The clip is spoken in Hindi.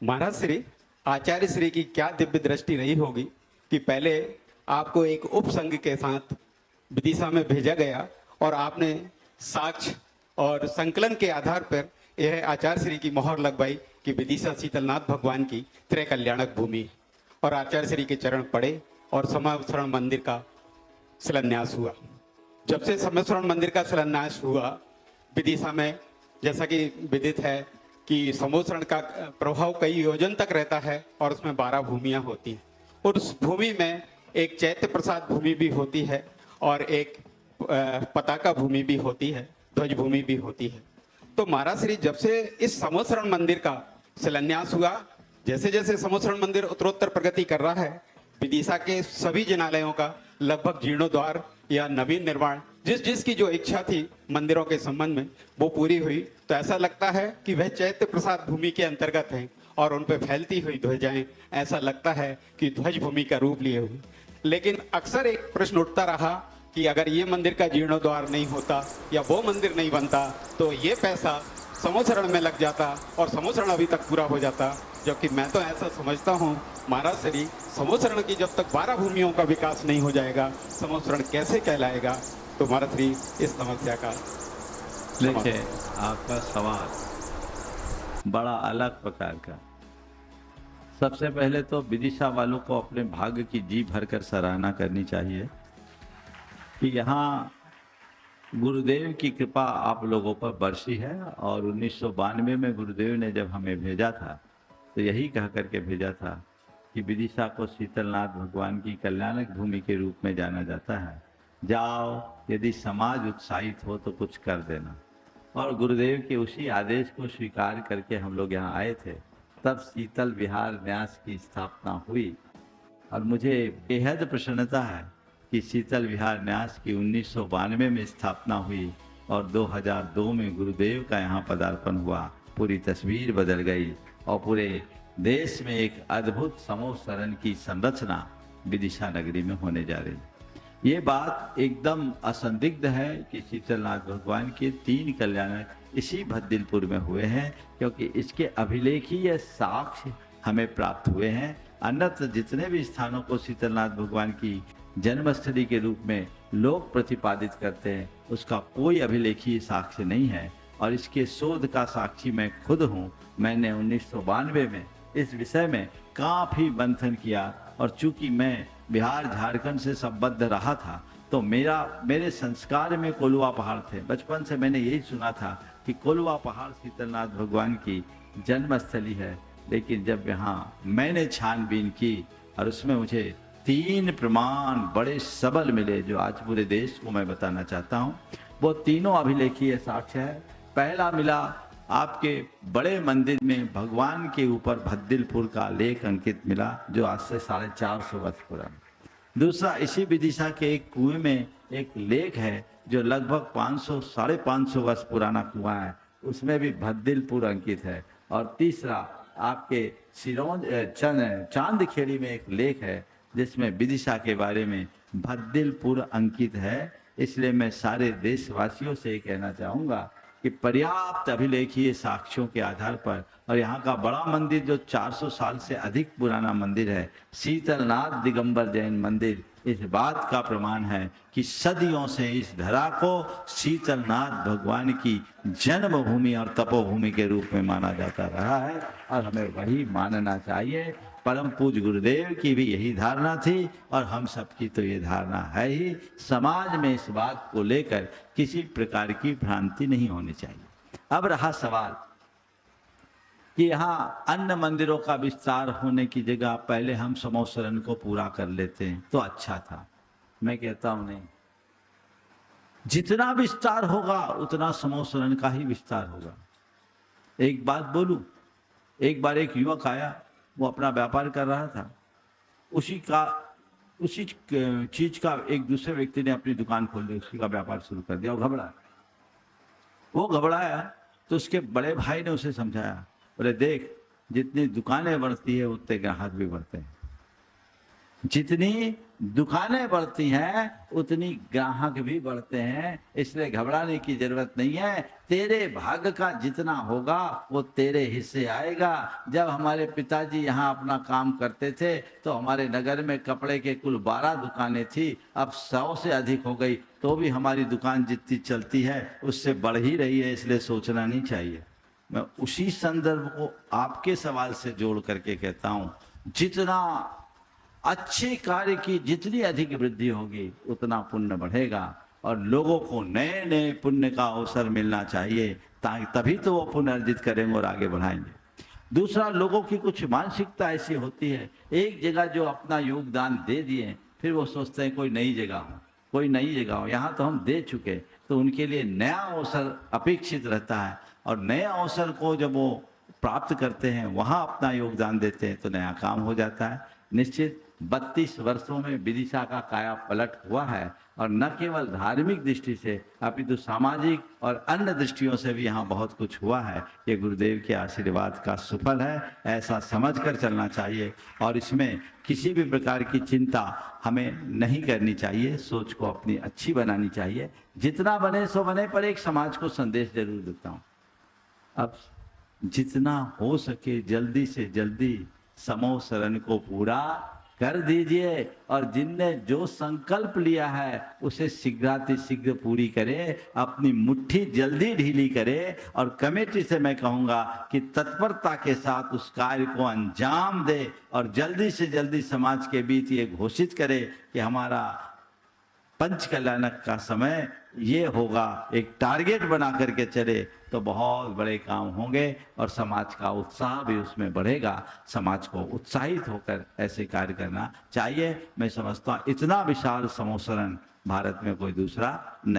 महाराज श्री आचार्य श्री की क्या दिव्य दृष्टि रही होगी कि पहले आपको एक उपसंघ के साथ विदिशा में भेजा गया और आपने साक्ष्य और संकलन के आधार पर यह आचार्य श्री की मोहर लगवाई कि विदिशा शीतलनाथ भगवान की त्रय कल्याणक भूमि है। और आचार्य श्री के चरण पड़े और समस्वरण मंदिर का शिलान्यास हुआ। जब से समस्वरण मंदिर का शिलान्यास हुआ विदिशा में, जैसा कि विदित है कि समोसरण का प्रभाव कई योजन तक रहता है और उसमें 12 भूमियां होती हैं और उस भूमि में एक चैत्य प्रसाद भूमि भी होती है और एक पताका भूमि भी होती है, ध्वज भूमि भी होती है। तो महाराज श्री जब से इस समोसरण मंदिर का शिलान्यास हुआ, जैसे जैसे समोसरण मंदिर उत्तरोत्तर प्रगति कर रहा है, विदिशा के सभी जिनालयों का लगभग जीर्णोद्वार या नवीन निर्माण जिस जिसकी जो इच्छा थी मंदिरों के संबंध में वो पूरी हुई। तो ऐसा लगता है कि वह चैत्य प्रसाद भूमि के अंतर्गत है और उन पर फैलती हुई ध्वजाएं ऐसा लगता है कि ध्वज भूमि का रूप लिए हुए। लेकिन अक्सर एक प्रश्न उठता रहा कि अगर ये मंदिर का जीर्णोद्वार नहीं होता या वो मंदिर नहीं बनता तो ये पैसा समोसरण में लग जाता और समोसरण अभी तक पूरा हो जाता। जबकि मैं तो ऐसा समझता हूँ महाराज श्री, समोसरण की जब तक 12 भूमियों का विकास नहीं हो जाएगा समोसरण कैसे कहलाएगा। तो महाराज श्री इस समस्या का देखिए, आपका सवाल बड़ा अलग प्रकार का। सबसे पहले तो विदिशा वालों को अपने भाग्य की जी भरकर सराहना करनी चाहिए कि यहाँ गुरुदेव की कृपा आप लोगों पर बरसी है। और 1992 में गुरुदेव ने जब हमें भेजा था तो यही कह करके भेजा था कि विदिशा को शीतलनाथ भगवान की कल्याणक भूमि के रूप में जाना जाता है। जाओ, यदि समाज उत्साहित हो तो कुछ कर देना। और गुरुदेव के उसी आदेश को स्वीकार करके हम लोग यहाँ आए थे। तब शीतल विहार न्यास की स्थापना हुई और मुझे बेहद प्रसन्नता है कि शीतल विहार न्यास की 1992 में स्थापना हुई और 2002 में गुरुदेव का यहाँ पदार्पण हुआ। पूरी तस्वीर बदल गई और पूरे देश में एक अद्भुत समोसरण की संरचना विदिशा नगरी में होने जा रही। ये बात एकदम असंदिग्ध है कि शीतलनाथ भगवान के 3 कल्याणक इसी भद्दिलपुर में हुए हैं, क्योंकि इसके अभिलेखीय साक्ष्य हमें प्राप्त हुए हैं। अन्यत्र जितने भी स्थानों को शीतलनाथ भगवान की जन्मस्थली के रूप में लोग प्रतिपादित करते हैं उसका कोई अभिलेखीय साक्ष्य नहीं है। और इसके शोध का साक्षी मैं खुद हूँ। मैंने 1992 में इस विषय में काफ़ी मंथन किया और चूंकि मैं बिहार झारखंड से संबद्ध रहा था तो मेरे संस्कार में कोलवा पहाड़ थे। बचपन से मैंने यही सुना था कि कोलवा पहाड़ शीतलनाथ भगवान की जन्मस्थली है। लेकिन जब यहाँ मैंने छानबीन की और उसमें मुझे 3 प्रमाण बड़े सबल मिले जो आज पूरे देश को मैं बताना चाहता हूँ। वो तीनों अभिलेखीय साक्ष्य है। पहला मिला आपके बड़े मंदिर में भगवान के ऊपर भद्दिलपुर का लेख अंकित मिला जो आज से 450 वर्ष पुराना। दूसरा, इसी विदिशा के एक कुएं में एक लेख है जो लगभग 500-550 वर्ष पुराना कुआं है, उसमें भी भद्दिलपुर अंकित है। और तीसरा, आपके सिरौंज चांदखेड़ी में एक लेख है जिसमें विदिशा के बारे में भद्दिलपुर अंकित है। इसलिए मैं सारे देशवासियों से ये कहना चाहूँगा कि पर्याप्त अभिलेखीय साक्ष्यों के आधार पर, और यहाँ का बड़ा मंदिर जो 400 साल से अधिक पुराना मंदिर है, शीतलनाथ दिगंबर जैन मंदिर, इस बात का प्रमाण है कि सदियों से इस धरा को शीतलनाथ भगवान की जन्मभूमि और तपोभूमि के रूप में माना जाता रहा है और हमें वही मानना चाहिए। परम पूज्य गुरुदेव की भी यही धारणा थी और हम सबकी तो ये धारणा है ही। समाज में इस बात को लेकर किसी प्रकार की भ्रांति नहीं होनी चाहिए। अब रहा सवाल कि यहाँ अन्य मंदिरों का विस्तार होने की जगह पहले हम समोसरण को पूरा कर लेते हैं तो अच्छा था। मैं कहता हूँ नहीं, जितना विस्तार होगा उतना समोसरण का ही विस्तार होगा। एक बात बोलूं, एक बार एक युवक आया, वो अपना व्यापार कर रहा था, उसी चीज का एक दूसरे व्यक्ति ने अपनी दुकान खोल दी, उसी का व्यापार शुरू कर दिया। वो घबराया तो उसके बड़े भाई ने उसे समझाया, बोले देख, जितनी दुकानें बढ़ती है उतने ग्राहक भी बढ़ते हैं। जितनी दुकानें बढ़ती हैं उतनी ग्राहक भी बढ़ते हैं, इसलिए घबराने की जरूरत नहीं है। तेरे भाग्य का जितना होगा वो तेरे हिस्से आएगा। जब हमारे पिताजी यहाँ अपना काम करते थे तो हमारे नगर में कपड़े के कुल 12 दुकानें थी, अब 100 से अधिक हो गई, तो भी हमारी दुकान जितनी चलती है उससे बढ़ ही रही है, इसलिए सोचना नहीं चाहिए। मैं उसी संदर्भ को आपके सवाल से जोड़ करके कहता हूँ, जितना अच्छे कार्य की जितनी अधिक वृद्धि होगी उतना पुण्य बढ़ेगा और लोगों को नए नए पुण्य का अवसर मिलना चाहिए, ताकि तभी तो वो पुण्य अर्जित करेंगे और आगे बढ़ाएंगे। दूसरा, लोगों की कुछ मानसिकता ऐसी होती है, एक जगह जो अपना योगदान दे दिए फिर वो सोचते हैं कोई नई जगह हो, कोई नई जगह हो, यहाँ तो हम दे चुके, तो उनके लिए नया अवसर अपेक्षित रहता है और नए अवसर को जब वो प्राप्त करते हैं वहाँ अपना योगदान देते हैं तो नया काम हो जाता है। निश्चित 32 वर्षों में विदिशा का काया पलट हुआ है और न केवल धार्मिक दृष्टि से अपितु सामाजिक और अन्य दृष्टियों से भी यहाँ बहुत कुछ हुआ है। ये गुरुदेव के आशीर्वाद का सुफल है, ऐसा समझकर चलना चाहिए और इसमें किसी भी प्रकार की चिंता हमें नहीं करनी चाहिए, सोच को अपनी अच्छी बनानी चाहिए। जितना बने सो बने, पर एक समाज को संदेश जरूर देता हूँ, अब जितना हो सके जल्दी से जल्दी समूह शरण को पूरा कर दीजिए और जिनने जो संकल्प लिया है उसे शीघ्रातिशीघ्र पूरी करे, अपनी मुट्ठी जल्दी ढीली करे और कमेटी से मैं कहूँगा कि तत्परता के साथ उस कार्य को अंजाम दे और जल्दी से जल्दी समाज के बीच ये घोषित करे कि हमारा पंच कल्याणक का समय ये होगा, एक टारगेट बना करके चले तो बहुत बड़े काम होंगे और समाज का उत्साह भी उसमें बढ़ेगा। समाज को उत्साहित होकर ऐसे कार्य करना चाहिए। मैं समझता हूँ इतना विशाल समूह शरण भारत में कोई दूसरा नहीं।